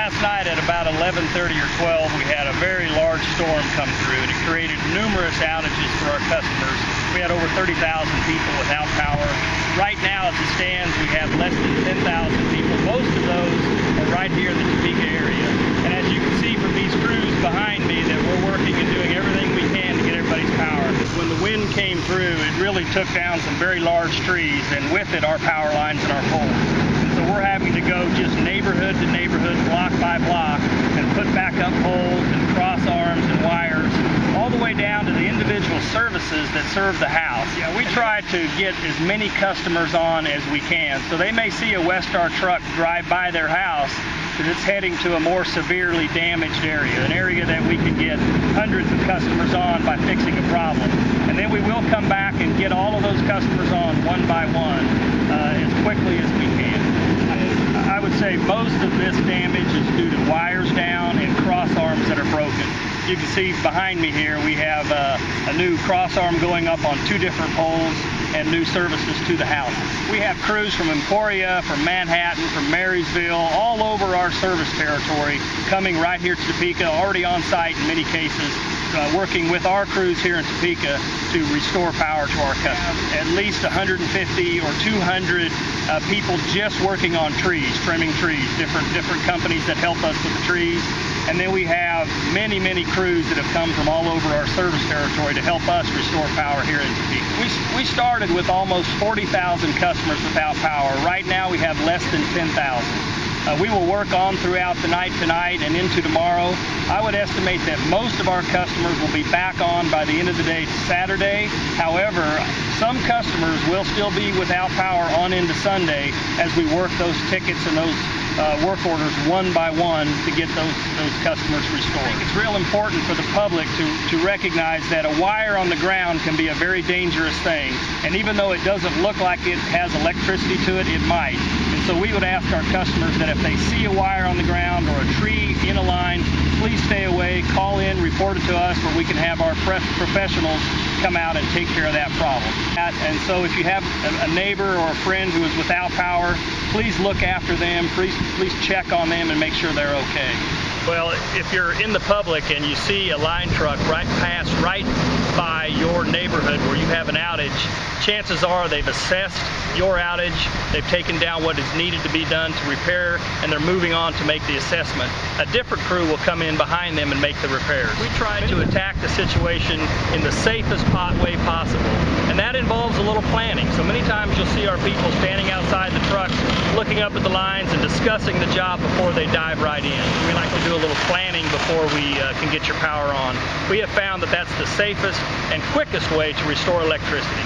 last night at about 11:30 or 12, we had a very large storm come through, and it created numerous outages for our customers. We had over 30,000 people without power. Right now, as it stands, we have less than 10,000 people. Most of those are right here in the Topeka area. And as you can see from these crews behind me, that we're working and doing everything we can to get everybody's power. When the wind came through, it really took down some very large trees, and with it, our power lines and our poles. So we're having to go just neighborhood to neighborhood, block by block, and put back up poles and cross arms and wires, all the way down to the individual services that serve the house. Yeah, we try to get as many customers on as we can. So they may see a Westar truck drive by their house because it's heading to a more severely damaged area, an area that we can get hundreds of customers on by fixing a problem. And then we will come back and get all of those customers on one by one as quickly as we can. I would say most of this damage is due to wires down and cross arms that are broken. You can see behind me here we have a new cross arm going up on 2 different poles and new services to the house. We have crews from Emporia, from Manhattan, from Marysville, all over our service territory coming right here to Topeka, already on site in many cases, working with our crews here in Topeka to restore power to our customers. At least 150 or 200 people just working on trees, trimming trees, different companies that help us with the trees. And then we have many crews that have come from all over our service territory to help us restore power here in Topeka. We started with almost 40,000 customers without power. Right now we have less than 10,000. We will work on throughout the night tonight and into tomorrow. I would estimate that most of our customers will be back on by the end of the day Saturday. However, some customers will still be without power on into Sunday as we work those tickets and those work orders one by one to get those customers restored. I think it's real important for the public to recognize that a wire on the ground can be a very dangerous thing. And even though it doesn't look like it has electricity to it, it might. And so we would ask our customers that if they see a wire on the ground or a tree in a line, please stay away, call in, report it to us where we can have our professionals come out and take care of that problem. And so if you have a neighbor or a friend who is without power, please look after them, please check on them and make sure they're okay. Well, if you're in the public and you see a line truck pass right by your neighborhood where you have an outage, chances are they've assessed your outage, they've taken down what is needed to be done to repair, and they're moving on to make the assessment. A different crew will come in behind them and make the repairs. We try to attack the situation in the safest way possible, and that involves a little planning. So many times you'll see our people standing outside the truck looking up at the lines and discussing the job before they dive right in. We like to do a little planning before we can get your power on. We have found that that's the safest and quickest way to restore electricity.